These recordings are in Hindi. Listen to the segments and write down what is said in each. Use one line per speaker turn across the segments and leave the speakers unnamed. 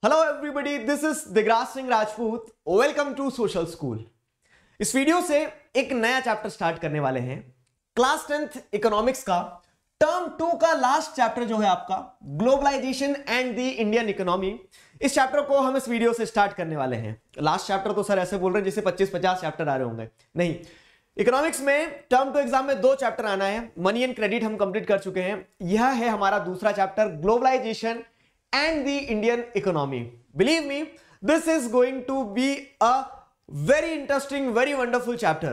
Hello everybody, this is Digraj Singh Rajput. Welcome to social school. इस वीडियो से एक नया चैप्टर स्टार्ट करने वाले हैं। क्लास 10th इकोनॉमिक्स का टर्म 2 का लास्ट चैप्टर जो है आपका globalisation and the Indian economy. इस चैप्टर को हम इस वीडियो से स्टार्ट करने वाले हैं। लास्ट चैप्टर तो सर ऐसे बोल रहे हैं जैसे 25-50 चैप्टर आ रहे होंगे। नहीं, इकोनॉमिक्स में टर्म 2 एग्जाम में 2 चैप्टर आना है। मनी एंड क्रेडिट हम कंप्लीट कर चुके हैं। यह है हमारा दूसरा chapter, globalisation and the Indian economy. Believe me, this is going to be a very interesting, very wonderful chapter.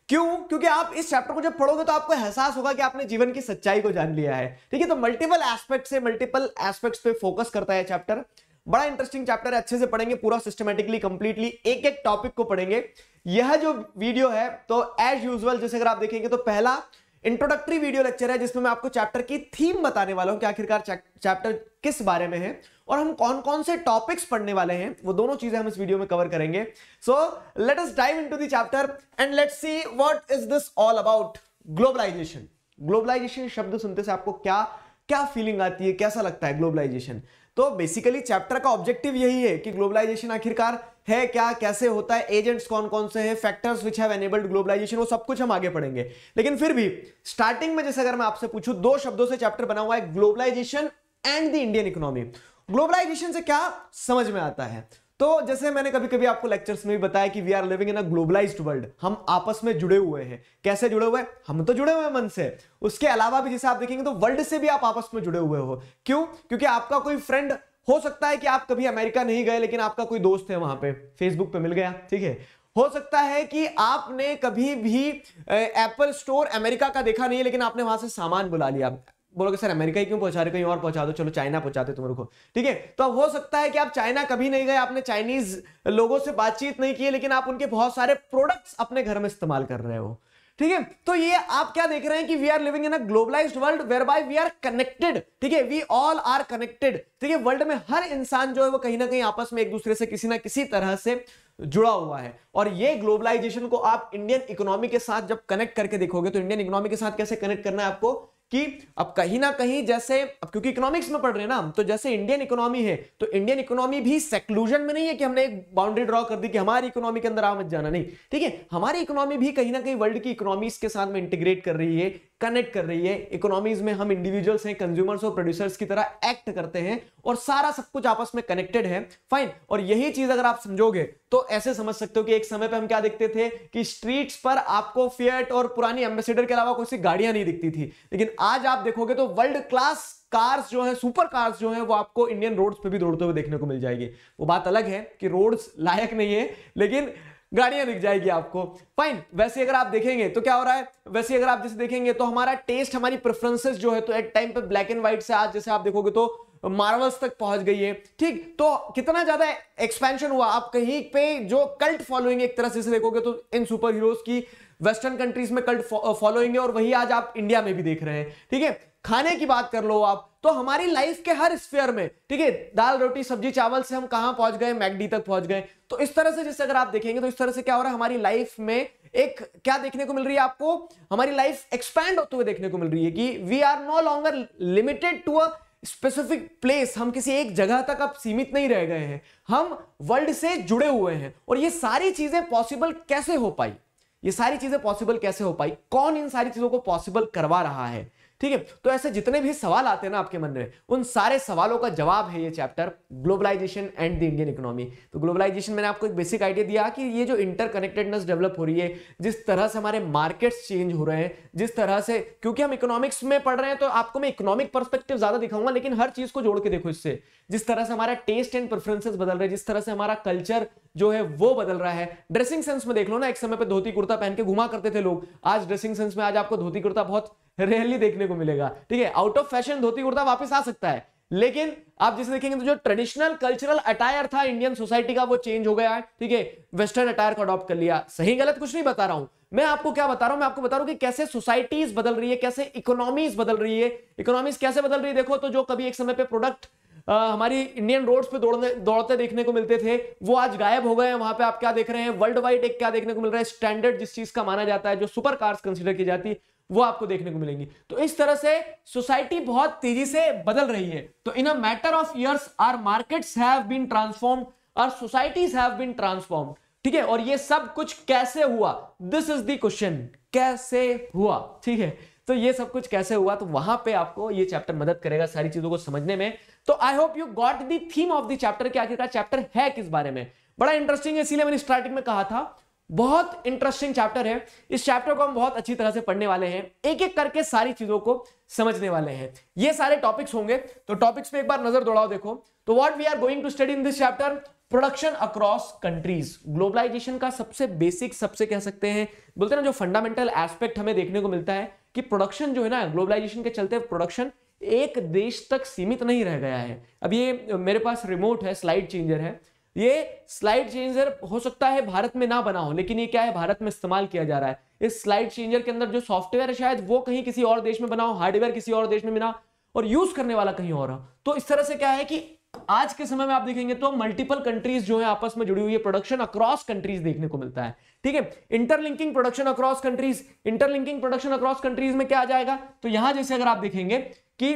क्यों? क्योंकि आप इस चैप्टर को जब पढ़ोगे तो आपको एहसास होगा कि आपने जीवन की सच्चाई को जान लिया है। ठीक है, तो मल्टीपल एस्पेक्ट्स पे फोकस करता है चैप्टर। बड़ा इंटरेस्टिंग चैप्टर है, अच्छे से पढ़ेंगे पूरा सिस्टमेटिकली, कंप्लीटली एक एक टॉपिक को पढ़ेंगे। यह जो वीडियो है तो एज यूजुअल जैसे अगर आप देखेंगे तो पहला इंट्रोडक्टरी वीडियो लेक्चर है जिसमें मैं आपको चैप्टर की थीम बताने वाला हूं कि आखिरकार चैप्टर किस बारे में है और हम कौन कौन से टॉपिक्स पढ़ने वाले हैं, वो दोनों चीजें हम इस वीडियो में कवर करेंगे। So let us dive into the chapter and let's see what is this all about globalisation. Globalisation शब्द सुनते से आपको क्या क्या फीलिंग आती है, कैसा लगता है ग्लोबलाइजेशन? तो बेसिकली चैप्टर का ऑब्जेक्टिव यही है कि ग्लोबलाइजेशन आखिरकार है क्या, कैसे होता है, एजेंट्स कौन कौन से हैं, factors which have enabled globalisation, वो सब कुछ हम आगे पढ़ेंगे। लेकिन फिर भी स्टार्टिंग में जैसे अगर मैं आपसे पूछूं, 2 शब्दों से चैप्टर बना हुआ है, globalisation and the Indian economy. Globalisation से क्या समझ में आता है? तो जैसे मैंने कभी कभी आपको लेक्चर्स में भी बताया कि we are living in a globalised world. हम आपस में जुड़े हुए हैं। कैसे जुड़े हुए हैं? हम तो जुड़े हुए हैं मन से, उसके अलावा भी जैसे आप देखेंगे तो वर्ल्ड से भी आप आपस में जुड़े हुए हो। क्यों? क्योंकि आपका कोई फ्रेंड हो सकता है कि आप कभी अमेरिका नहीं गए लेकिन आपका कोई दोस्त है वहां पे, फेसबुक पे मिल गया। ठीक है, हो सकता है कि आपने कभी भी एप्पल स्टोर अमेरिका का देखा नहीं लेकिन आपने वहां से सामान बुला लिया। बोलोगे सर अमेरिका ही क्यों पहुंचा रहे, कहीं और पहुंचा दो, चलो चाइना पहुंचाते तुम्हारे को। ठीक है, तो अब हो सकता है कि आप चाइना कभी नहीं गए, आपने चाइनीज लोगों से बातचीत नहीं की लेकिन आप उनके बहुत सारे प्रोडक्ट्स अपने घर में इस्तेमाल कर रहे हो। ठीक है, तो ये आप क्या देख रहे हैं कि we are living in a globalised world whereby we are connected. ठीक है, वी ऑल आर कनेक्टेड। ठीक है, वर्ल्ड में हर इंसान जो है वो कहीं ना कहीं आपस में एक दूसरे से किसी ना किसी तरह से जुड़ा हुआ है। और ये ग्लोबलाइजेशन को आप इंडियन इकोनॉमी के साथ जब कनेक्ट करके देखोगे तो इंडियन इकोनॉमी के साथ कैसे कनेक्ट करना है आपको कि अब कहीं ना कहीं जैसे, अब क्योंकि इकोनॉमिक्स में पढ़ रहे हैं ना, तो जैसे इंडियन इकोनॉमी है तो इंडियन इकोनॉमी भी सेक्लूजन में नहीं है कि हमने एक बाउंड्री ड्रॉ कर दी कि हमारी इकोनॉमी के अंदर आ मत जाना। नहीं, ठीक है, हमारी इकोनॉमी भी कहीं ना कहीं वर्ल्ड की इकोनॉमीज के साथ में इंटीग्रेट कर रही है, कनेक्ट कर रही है। इकोनॉमीज में हम इंडिविजुअल्स हैं, कंज्यूमर्स और प्रोड्यूसर्स की तरह एक्ट करते हैं और सारा सब कुछ आपस में कनेक्टेड है। फाइन, और यही चीज अगर आप समझोगे तो ऐसे समझ सकते हो कि एक समय पे हम क्या देखते थे कि स्ट्रीट्स पर आपको फिएट और पुरानी एम्बेसडर के अलावा कोई सी गाड़ियां नहीं दिखती थी, लेकिन आज आप देखोगे तो वर्ल्ड क्लास कार्स जो है, सुपर कार्स जो है, वो आपको इंडियन रोड्स पे भी दौड़ते हुए देखने को मिल जाएगी। वो बात अलग है कि रोड्स लायक नहीं है लेकिन गाड़ियां दिख जाएगी आपको। फाइन, वैसे अगर आप देखेंगे तो क्या हो रहा है, वैसे अगर आप जैसे देखेंगे तो हमारा टेस्ट, हमारी प्रेफरेंसेस जो है तो एक टाइम पे ब्लैक एंड व्हाइट से आज जैसे आप देखोगे तो मार्वल्स तक पहुंच गई है। ठीक, तो कितना ज्यादा एक्सपेंशन हुआ। आप कहीं पे जो कल्ट फॉलोइंग एक तरह से देखोगे तो इन सुपर हीरोज की वेस्टर्न कंट्रीज में कल्ट फॉलोइंग है और वही आज आप इंडिया में भी देख रहे हैं। ठीक है, खाने की बात कर लो आप तो हमारी लाइफ के हर स्फीयर में, ठीक है, दाल रोटी सब्जी चावल से हम कहां पहुंच गए, मैकडी तक पहुंच गए। तो इस तरह से जैसे अगर आप देखेंगे तो इस तरह से क्या हो रहा है, हमारी लाइफ में एक क्या देखने को मिल रही है आपको, हमारी लाइफ एक्सपैंड होते हुए देखने को मिल रही है कि we are no longer limited to a specific place. हम किसी एक जगह तक अब सीमित नहीं रह गए हैं, हम वर्ल्ड से जुड़े हुए हैं। और ये सारी चीजें पॉसिबल कैसे हो पाई, ये सारी चीजें पॉसिबल कैसे हो पाई, कौन इन सारी चीजों को पॉसिबल करवा रहा है? ठीक है, तो ऐसे जितने भी सवाल आते हैं ना आपके मन में, उन सारे सवालों का जवाब है ये chapter, globalisation and the Indian economy. तो ग्लोबलाइजेशन मैंने आपको एक बेसिक आइडिया दिया कि ये जो इंटरकनेक्टेडनेस डेवलप हो रही है, जिस तरह से हमारे मार्केट्स चेंज हो रहे हैं, जिस तरह से, क्योंकि हम इकोनॉमिक्स में पढ़ रहे हैं तो आपको मैं इकोनॉमिक पर्सपेक्टिव ज्यादा दिखाऊंगा, लेकिन हर चीज को जोड़ के देखो इससे। जिस तरह से हमारा टेस्ट एंड प्रेफरेंसेस बदल रहे हैं, जिस तरह से हमारा कल्चर जो है वो बदल रहा है। ड्रेसिंग सेंस में देख लो ना, एक समय पे धोती कुर्ता पहन के घुमा करते थे लोग, आज ड्रेसिंग सेंस में आज आपको धोती कुर्ता बहुत रेयरली देखने को मिलेगा। ठीक है, out of fashion dhoti kurta वापस आ सकता है, लेकिन आप जिसे देखेंगे तो जो ट्रेडिशनल कल्चरल अटायर था इंडियन सोसाइटी का वो चेंज हो गया है। ठीक है, वेस्टर्न अटायर को अडॉप्ट कर लिया। सही गलत कुछ नहीं बता रहा हूं मैं, आपको क्या बता रहा हूं, मैं आपको बता रहा हूं कि कैसे सोसाइटीज बदल रही है, कैसे इकोनॉमीज बदल रही है। इकोनॉमीज कैसे बदल रही है देखो, तो जो कभी एक समय पे प्रोडक्ट हमारी इंडियन रोड्स पे दौड़ते देखने को मिलते थे वो आज गायब हो गए हैं। वहां पे आप क्या देख रहे हैं, वर्ल्ड वाइड एक क्या देखने को मिल रहा है, स्टैंडर्ड जिस चीज का माना जाता है, जो सुपर कार्स कंसीडर की जाती है, वो आपको देखने को मिलेंगी। तो इस तरह से सोसाइटी बहुत तेजी से बदल रही है। तो in a matter of years our markets have been transformed, our societies have been transformed, ठीक है। और ये सब कुछ कैसे हुआ, दिस इज द क्वेश्चन, कैसे हुआ, ठीक है। तो ये सब कुछ कैसे हुआ, तो वहां पे आपको ये चैप्टर मदद करेगा सारी चीजों को समझने में। तो I hope you got the theme of the chapter कि आखिरकार चैप्टर है किस बारे में। बड़ा इंटरेस्टिंग है, इसीलिए मैंने स्टार्टिंग में कहा था बहुत इंटरेस्टिंग चैप्टर है। इस चैप्टर को हम बहुत अच्छी तरह से पढ़ने वाले हैं, एक एक करके सारी चीजों को समझने वाले हैं। ये सारे टॉपिक्स होंगे, तो टॉपिक्स पे एक बार नजर दौड़ाओ। देखो, तो what we are going to study in this chapter, production across countries. Globalisation का सबसे बेसिक, सबसे कह सकते हैं, बोलते हैं ना, जो फंडामेंटल एस्पेक्ट हमें देखने को मिलता है कि प्रोडक्शन जो है ना, ग्लोबलाइजेशन के चलते प्रोडक्शन एक देश तक सीमित नहीं रह गया है। अब ये मेरे पास रिमोट है, स्लाइड चेंजर है, ये स्लाइड चेंजर हो सकता है भारत में ना बना हो, लेकिन ये क्या है, भारत में इस्तेमाल किया जा रहा है। इस स्लाइड चेंजर के अंदर जो सॉफ्टवेयर है शायद वो कहीं किसी और देश में बना हो, हार्डवेयर किसी और देश में बना, और यूज करने वाला कहीं और हो। तो इस तरह से क्या है कि आज के समय में आप देखेंगे तो मल्टीपल कंट्रीज जो है आपस में जुड़ी हुई है, प्रोडक्शन अक्रॉस कंट्रीज देखने को मिलता है, ठीक है। Interlinking production across countries, interlinking production across countries में क्या आ जाएगा, तो यहां जैसे अगर आप देखेंगे कि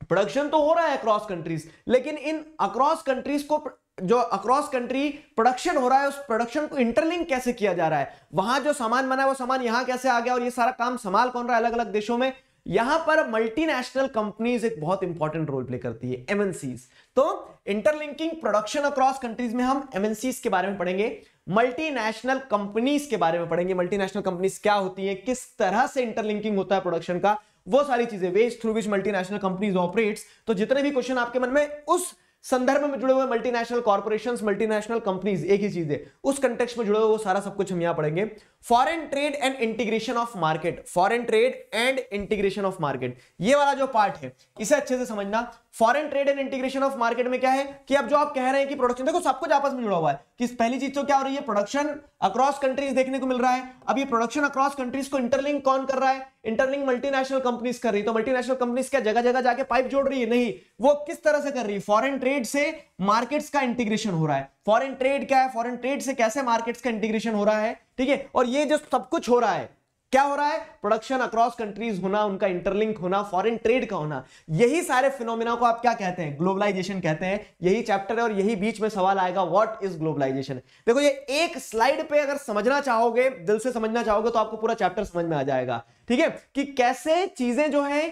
प्रोडक्शन तो हो रहा है अक्रॉस कंट्रीज, लेकिन इन अक्रॉस कंट्रीज को, जो अक्रॉस कंट्री प्रोडक्शन हो रहा है, उस प्रोडक्शन को इंटरलिंक कैसे किया जा रहा है, वहां जो सामान बना है वो सामान यहां कैसे आ गया, और ये सारा काम संभाल कौन रहा है अलग अलग देशों में। यहां पर मल्टीनेशनल कंपनीज एक बहुत इंपॉर्टेंट रोल प्ले करती है, एमएनसीज। तो इंटरलिंकिंग प्रोडक्शन अक्रॉस कंट्रीज में हम एमएनसीज के बारे में पढ़ेंगे, मल्टीनेशनल कंपनीज के बारे में पढ़ेंगे। मल्टीनेशनल कंपनीज क्या होती है, किस तरह से इंटरलिंकिंग होता है प्रोडक्शन का, वो सारी चीजें, ways through which multinational companies operates. तो जितने भी क्वेश्चन आपके मन में उस संदर्भ में जुड़े हुए, मल्टीनेशनल कॉर्पोरेशंस, मल्टीनेशनल कंपनीज, एक ही चीज है, उस कंटेक्स्ट में जुड़े हुए वो सारा सब कुछ हम यहां पढ़ेंगे। Foreign trade and integration of market, foreign trade and integration of market, ये वाला जो पार्ट है इसे अच्छे से समझना। Foreign trade and integration of market में क्या है कि अब जो आप कह रहे हैं कि प्रोडक्शन, देखो सब कुछ आपस में जुड़ा हुआ है, कि पहली चीज तो क्या हो रही है, प्रोडक्शन अक्रॉस कंट्रीज देखने को मिल रहा है। अब ये प्रोडक्शन अक्रॉस कंट्रीज को इंटरलिंक कौन कर रहा है, इंटरलिंक मल्टीनेशनल कंपनीज कर रही है। तो मल्टीनेशनल कंपनीज क्या जगह जगह जाके पाइप जोड़ रही है, नहीं, वो किस तरह से कर रही है, फॉरेन ट्रेड से मार्केट्स का इंटीग्रेशन हो रहा है। फॉरेन ट्रेड क्या है, फॉरेन ट्रेड से कैसे मार्केट्स का इंटीग्रेशन हो रहा है, ठीक है। और ये जो सब कुछ हो रहा है, क्या हो रहा है, प्रोडक्शन अक्रॉस कंट्रीज होना, उनका इंटरलिंक होना, फॉरेन ट्रेड का होना, यही सारे फिनोमेना को आप क्या कहते हैं, ग्लोबलाइजेशन कहते हैं। यही चैप्टर है और यही बीच में सवाल आएगा, व्हाट इज ग्लोबलाइजेशन। देखो ये एक स्लाइड पे अगर समझना चाहोगे, दिल से समझना चाहोगे, तो आपको पूरा चैप्टर समझ में आ जाएगा, ठीक है, कि कैसे चीजें जो है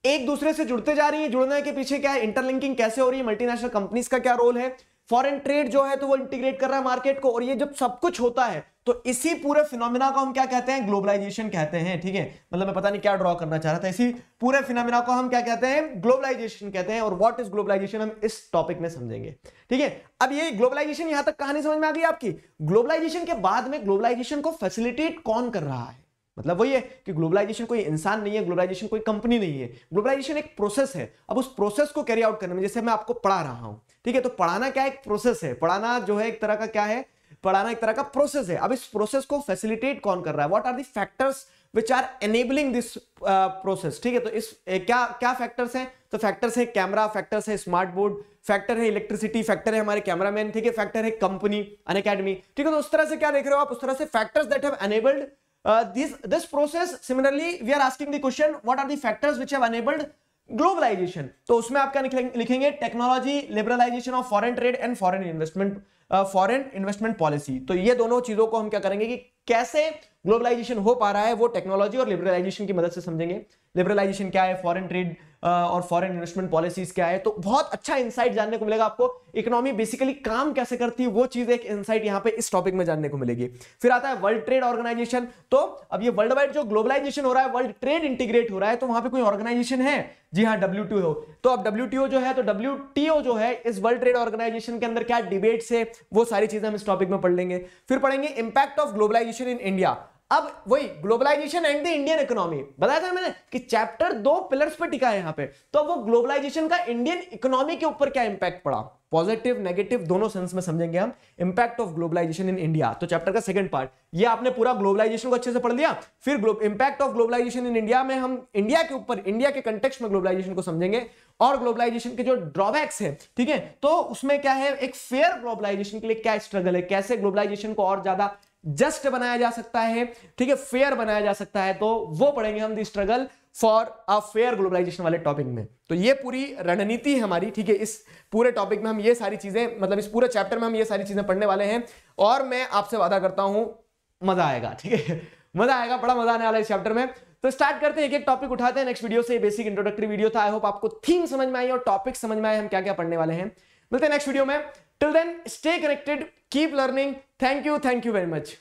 एक दूसरे से जुड़ते जा रही है, जुड़ने के पीछे क्या है, इंटरलिंकिंग कैसे हो रही है, मल्टीनेशनल कंपनीज का क्या रोल है, फॉरेन ट्रेड जो है तो वो इंटीग्रेट कर रहा है मार्केट को, और ये जब सब कुछ होता है तो इसी पूरे फिनोमेना को हम क्या कहते हैं, ग्लोबलाइजेशन कहते हैं, ठीक है। मतलब मैं पता नहीं क्या ड्रॉ करना चाह रहा था, इसी पूरे फिनोमेना को हम क्या कहते हैं, ग्लोबलाइजेशन कहते हैं। और व्हाट इज ग्लोबलाइजेशन हम इस टॉपिक में समझेंगे, ठीक है। अब ये ग्लोबलाइजेशन यहां तक कहानी समझ में आ गई आपकी। ग्लोबलाइजेशन के बाद में ग्लोबलाइजेशन को फैसिलिटेट कौन कर रहा है, मतलब वही है कि ग्लोबलाइजेशन कोई इंसान नहीं है, ग्लोबलाइजेशन कोई कंपनी नहीं है, ग्लोबलाइजेशन एक प्रोसेस है। अब उस प्रोसेस को कैरी आउट करने में, जैसे मैं आपको पढ़ा रहा हूं, ठीक है, तो पढ़ाना क्या एक प्रोसेस है, पढ़ाना जो है एक तरह का क्या है, पढ़ाना एक तरह का प्रोसेस है। अब इस प्रोसेस को फैसिलिटेट कौन कर रहा है, what are the factors which are enabling this process, ठीक है। तो इस क्या क्या फैक्टर्स हैं, तो फैक्टर्स है कैमरा, फैक्टर्स है स्मार्ट बोर्ड, फैक्टर है इलेक्ट्रिसिटी, फैक्टर है हमारे कैमरामैन, ठीक है, फैक्टर है कंपनी, अनअकैडमी, ठीक है। तो उस तरह से क्या देख रहे हो आप, उस तरह से factors that have enabled this process. Similarly we are asking the question, what are the factors which have enabled globalisation. तो उसमें आप क्या लिखेंगे, technology, liberalisation of foreign trade and foreign investment policy. तो ये दोनों चीजों को हम क्या करेंगे कि कैसे ग्लोबलाइजेशन हो पा रहा है वो टेक्नोलॉजी और लिबरलाइजेशन की मदद से समझेंगे। लिबरलाइजेशन क्या है, फॉरेन ट्रेड और फॉरेन इन्वेस्टमेंट पॉलिसीज क्या है, तो बहुत अच्छा इंसाइट जानने को मिलेगा आपको। इकोनॉमी बेसिकली काम कैसे करती है वो चीज एक इंसाइट यहां पे इस टॉपिक में जानने को मिलेगी। फिर आता है वर्ल्ड ट्रेड ऑर्गेनाइजेशन। तो अब ये वर्ल्ड वाइड जो ग्लोबलाइजेशन हो रहा है, वर्ल्ड ट्रेड इंटीग्रेट हो रहा है, तो वहां पे कोई ऑर्गेनाइजेशन है, जी हाँ WTO। तो अब WTO जो है, तो WTO जो है इस वर्ल्ड ट्रेड ऑर्गेनाइजेशन के अंदर क्या डिबेट्स है, वो सारी चीजें हम इस टॉपिक में पढ़ लेंगे। फिर पढ़ेंगे impact of globalisation in India. अब वही globalisation and the Indian economy बताया था मैंने कि चैप्टर 2 पिलर्स पे टिका है यहां पे। तो वो ग्लोबलाइजेशन का इंडियन इकोनॉमी के ऊपर क्या इंपैक्ट पड़ा, पॉजिटिव नेगेटिव दोनों सेंस में समझेंगे हम। Impact of globalisation in India, तो चैप्टर का सेकंड पार्ट। ये आपने पूरा ग्लोबलाइजेशन को अच्छे से पढ़ लिया। फिर impact of globalisation in India में हम इंडिया के ऊपर, इंडिया के कंटेक्स्ट में ग्लोबलाइजेशन को समझेंगे और ग्लोबलाइजेशन के जो ड्रॉबैक्स है, ठीक है, तो उसमें क्या है, एक फेयर ग्लोबलाइजेशन के लिए क्या स्ट्रगल है, कैसे ग्लोबलाइजेशन को और ज्यादा जस्ट बनाया जा सकता है, ठीक है, फेयर बनाया जा सकता है, तो वो पढ़ेंगे हम the struggle for a fair globalisation वाले टॉपिक में। तो ये पूरी रणनीति है हमारी, ठीक है, इस पूरे टॉपिक में हम ये सारी चीजें, मतलब इस पूरे चैप्टर में हम ये सारी चीजें पढ़ने वाले हैं, और मैं आपसे वादा करता हूं मजा आएगा, ठीक है, मजा आएगा, बड़ा मजा आने वाला है इस चैप्टर में। तो स्टार्ट करते हैं, एक एक टॉपिक उठाते हैं नेक्स्ट वीडियो से। बेसिक इंट्रोडक्टरी वीडियो था, आई होप आपको थीम समझ में आई और टॉपिक समझ में आए, हम क्या क्या पढ़ने वाले हैं। मिलते हैं नेक्स्ट वीडियो में, till then stay connected, keep learning, thank you very much.